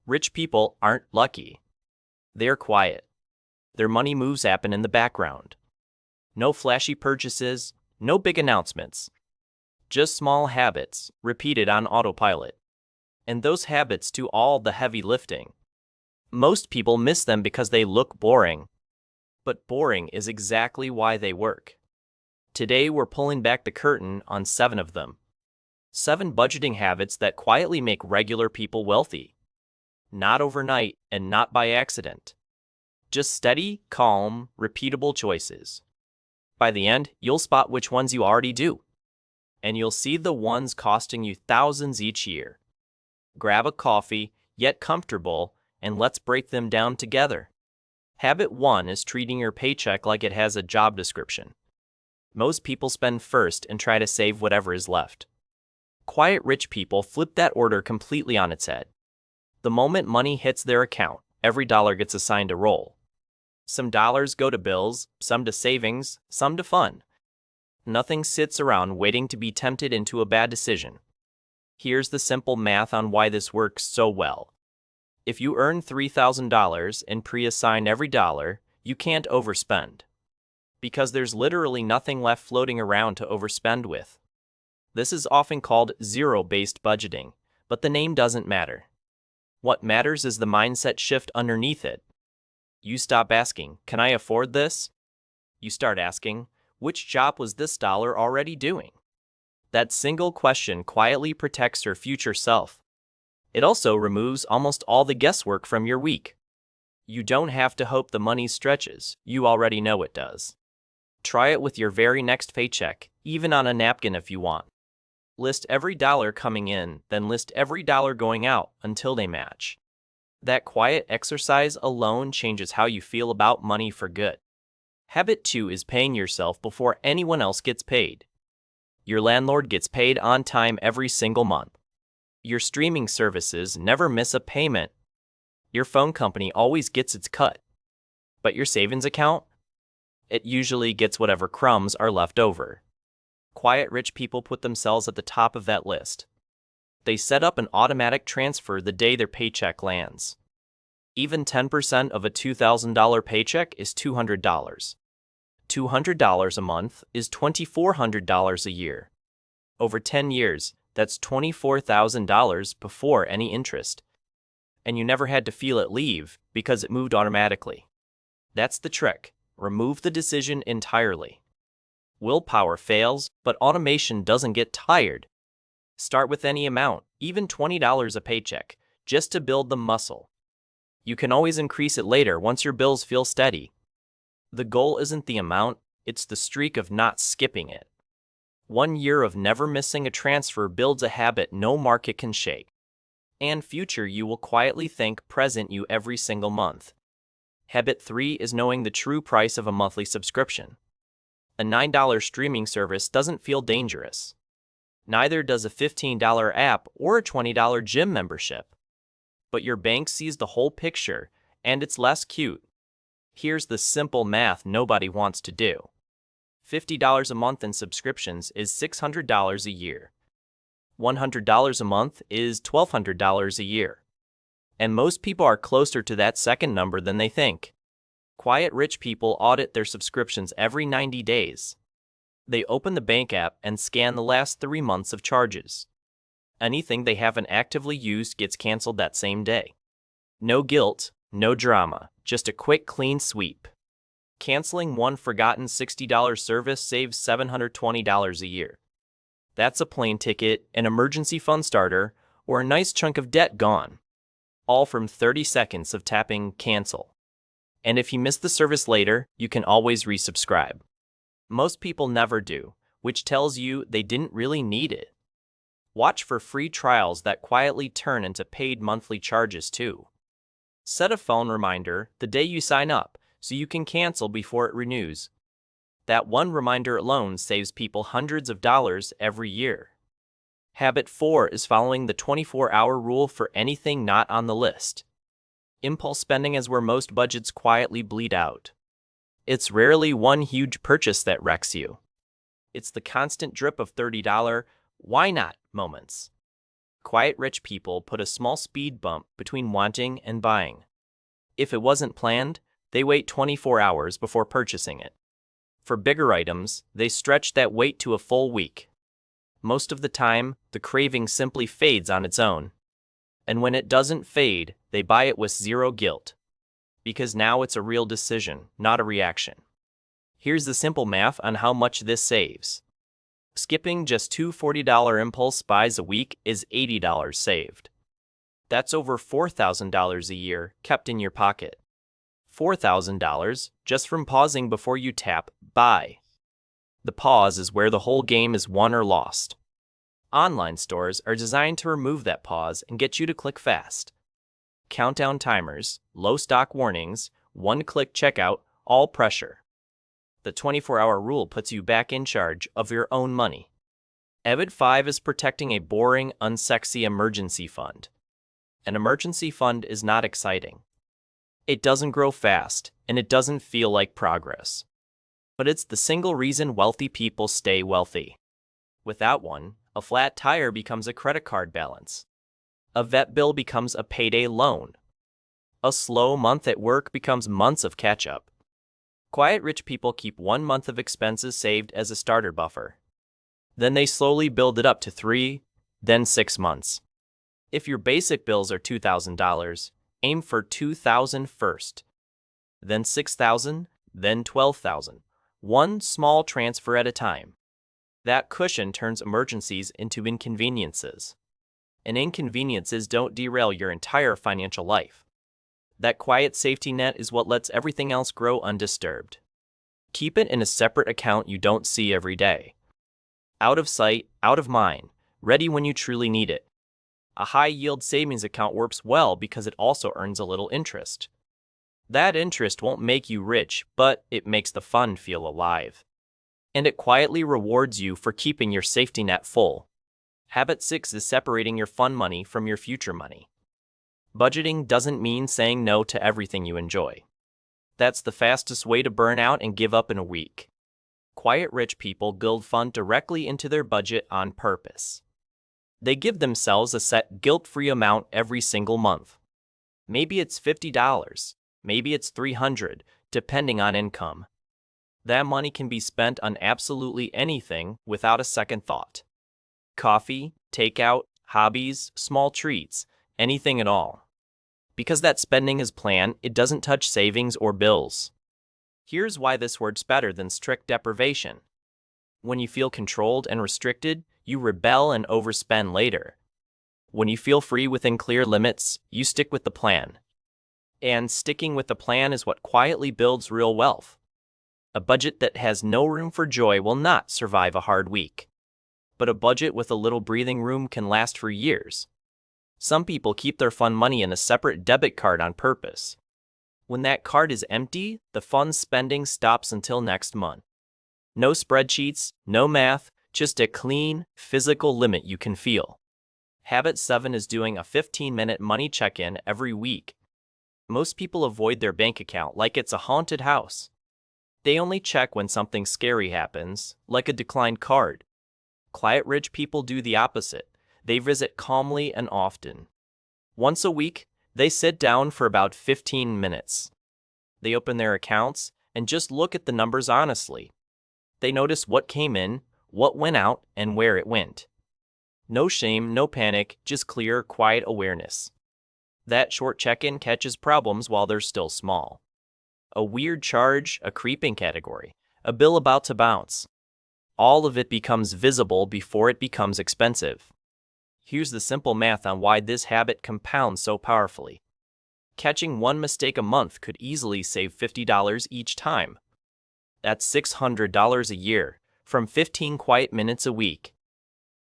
Rich people aren't lucky. They're quiet. Their money moves happen in the background. No flashy purchases, no big announcements. Just small habits, repeated on autopilot. And those habits do all the heavy lifting. Most people miss them because they look boring. But boring is exactly why they work. Today we're pulling back the curtain on 7 of them. 7 budgeting habits that quietly make regular people wealthy. Not overnight and not by accident. Just steady, calm, repeatable choices. By the end, you'll spot which ones you already do. And you'll see the ones costing you thousands each year. Grab a coffee, get comfortable, and let's break them down together. Habit 1 is treating your paycheck like it has a job description. Most people spend first and try to save whatever is left. Quiet rich people flip that order completely on its head. The moment money hits their account, every dollar gets assigned a role. Some dollars go to bills, some to savings, some to fun. Nothing sits around waiting to be tempted into a bad decision. Here's the simple math on why this works so well. If you earn $3,000 and pre-assign every dollar, you can't overspend. Because there's literally nothing left floating around to overspend with. This is often called zero-based budgeting, but the name doesn't matter. What matters is the mindset shift underneath it. You stop asking, "Can I afford this?" You start asking, "Which job was this dollar already doing?" That single question quietly protects your future self. It also removes almost all the guesswork from your week. You don't have to hope the money stretches, you already know it does. Try it with your very next paycheck, even on a napkin if you want. List every dollar coming in, then list every dollar going out until they match. That quiet exercise alone changes how you feel about money for good. Habit 2 is paying yourself before anyone else gets paid. Your landlord gets paid on time every single month. Your streaming services never miss a payment. Your phone company always gets its cut. But your savings account? It usually gets whatever crumbs are left over. Quiet rich people put themselves at the top of that list. They set up an automatic transfer the day their paycheck lands. Even 10% of a $2,000 paycheck is $200. $200 a month is $2,400 a year. Over 10 years, that's $24,000 before any interest. And you never had to feel it leave because it moved automatically. That's the trick. Remove the decision entirely. Willpower fails, but automation doesn't get tired. Start with any amount, even $20 a paycheck, just to build the muscle. You can always increase it later once your bills feel steady. The goal isn't the amount, it's the streak of not skipping it. 1 year of never missing a transfer builds a habit no market can shake. And future you will quietly thank present you every single month. Habit 3 is knowing the true price of a monthly subscription. A $9 streaming service doesn't feel dangerous. Neither does a $15 app or a $20 gym membership. But your bank sees the whole picture, and it's less cute. Here's the simple math nobody wants to do. $50 a month in subscriptions is $600 a year. $100 a month is $1,200 a year. And most people are closer to that second number than they think. Quiet rich people audit their subscriptions every 90 days. They open the bank app and scan the last 3 months of charges. Anything they haven't actively used gets canceled that same day. No guilt, no drama, just a quick clean sweep. Canceling one forgotten $60 service saves $720 a year. That's a plane ticket, an emergency fund starter, or a nice chunk of debt gone. All from 30 seconds of tapping cancel. And if you miss the service later, you can always resubscribe. Most people never do, which tells you they didn't really need it. Watch for free trials that quietly turn into paid monthly charges too. Set a phone reminder the day you sign up so you can cancel before it renews. That one reminder alone saves people hundreds of dollars every year. Habit 4 is following the 24-hour rule for anything not on the list. Impulse spending is where most budgets quietly bleed out. It's rarely one huge purchase that wrecks you. It's the constant drip of $30 why not moments. Quiet rich people put a small speed bump between wanting and buying. If it wasn't planned, they wait 24 hours before purchasing it. For bigger items, they stretch that wait to a full week. Most of the time, the craving simply fades on its own. And when it doesn't fade, they buy it with zero guilt. Because now it's a real decision, not a reaction. Here's the simple math on how much this saves. Skipping just two $40 impulse buys a week is $80 saved. That's over $4,000 a year kept in your pocket. $4,000 just from pausing before you tap buy. The pause is where the whole game is won or lost. Online stores are designed to remove that pause and get you to click fast. Countdown timers, low stock warnings, one-click checkout, all pressure. The 24-hour rule puts you back in charge of your own money. EBIT 5 is protecting a boring, unsexy emergency fund. An emergency fund is not exciting. It doesn't grow fast, and it doesn't feel like progress. But it's the single reason wealthy people stay wealthy. Without one, a flat tire becomes a credit card balance. A vet bill becomes a payday loan. A slow month at work becomes months of catch-up. Quiet rich people keep 1 month of expenses saved as a starter buffer. Then they slowly build it up to 3, then 6 months. If your basic bills are $2,000, aim for $2,000 first. Then $6,000, then $12,000. One small transfer at a time. That cushion turns emergencies into inconveniences. And inconveniences don't derail your entire financial life. That quiet safety net is what lets everything else grow undisturbed. Keep it in a separate account you don't see every day. Out of sight, out of mind, ready when you truly need it. A high-yield savings account works well because it also earns a little interest. That interest won't make you rich, but it makes the fund feel alive. And it quietly rewards you for keeping your safety net full. Habit 6 is separating your fun money from your future money. Budgeting doesn't mean saying no to everything you enjoy. That's the fastest way to burn out and give up in a week. Quiet rich people build fun directly into their budget on purpose. They give themselves a set guilt-free amount every single month. Maybe it's $50, maybe it's $300, depending on income. That money can be spent on absolutely anything without a second thought. Coffee, takeout, hobbies, small treats, anything at all. Because that spending is planned, it doesn't touch savings or bills. Here's why this works better than strict deprivation. When you feel controlled and restricted, you rebel and overspend later. When you feel free within clear limits, you stick with the plan. And sticking with the plan is what quietly builds real wealth. A budget that has no room for joy will not survive a hard week. But a budget with a little breathing room can last for years. Some people keep their fun money in a separate debit card on purpose. When that card is empty, the fun spending stops until next month. No spreadsheets, no math, just a clean, physical limit you can feel. Habit 7 is doing a 15-minute money check-in every week. Most people avoid their bank account like it's a haunted house. They only check when something scary happens, like a declined card. Quiet rich people do the opposite. They visit calmly and often. Once a week, they sit down for about 15 minutes. They open their accounts and just look at the numbers honestly. They notice what came in, what went out, and where it went. No shame, no panic, just clear, quiet awareness. That short check-in catches problems while they're still small. A weird charge, a creeping category, a bill about to bounce. All of it becomes visible before it becomes expensive. Here's the simple math on why this habit compounds so powerfully. Catching one mistake a month could easily save $50 each time. That's $600 a year, from 15 quiet minutes a week.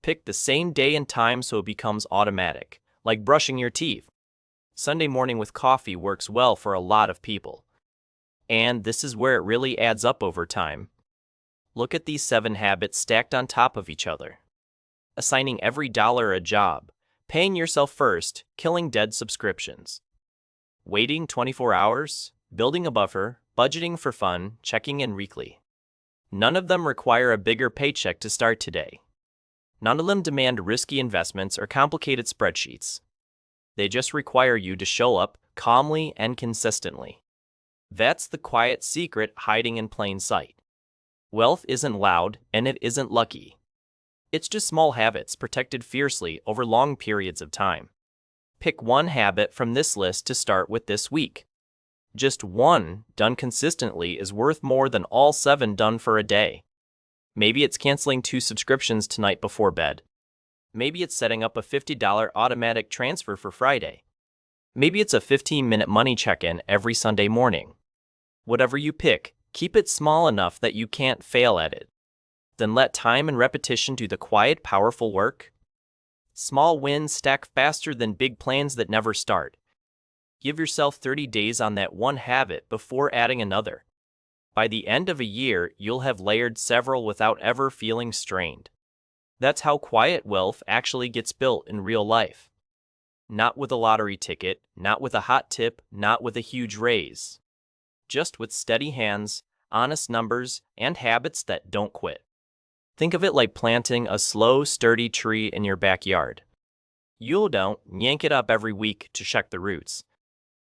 Pick the same day and time so it becomes automatic, like brushing your teeth. Sunday morning with coffee works well for a lot of people. And this is where it really adds up over time. Look at these 7 habits stacked on top of each other. Assigning every dollar a job, paying yourself first, killing dead subscriptions. Waiting 24 hours, building a buffer, budgeting for fun, checking in weekly. None of them require a bigger paycheck to start today. None of them demand risky investments or complicated spreadsheets. They just require you to show up calmly and consistently. That's the quiet secret hiding in plain sight. Wealth isn't loud and it isn't lucky. It's just small habits protected fiercely over long periods of time. Pick one habit from this list to start with this week. Just one done consistently is worth more than all 7 done for a day. Maybe it's canceling 2 subscriptions tonight before bed. Maybe it's setting up a $50 automatic transfer for Friday. Maybe it's a 15-minute money check-in every Sunday morning. Whatever you pick, keep it small enough that you can't fail at it. Then let time and repetition do the quiet, powerful work. Small wins stack faster than big plans that never start. Give yourself 30 days on that one habit before adding another. By the end of a year, you'll have layered several without ever feeling strained. That's how quiet wealth actually gets built in real life. Not with a lottery ticket, not with a hot tip, not with a huge raise. Just with steady hands, honest numbers, and habits that don't quit. Think of it like planting a slow, sturdy tree in your backyard. You don't yank it up every week to check the roots.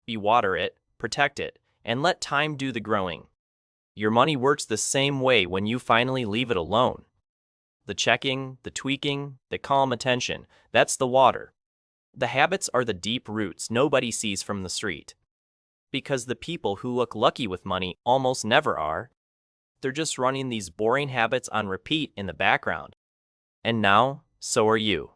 You water it, protect it, and let time do the growing. Your money works the same way when you finally leave it alone. The checking, the tweaking, the calm attention, that's the water. The habits are the deep roots nobody sees from the street. Because the people who look lucky with money almost never are. They're just running these boring habits on repeat in the background. And now, so are you.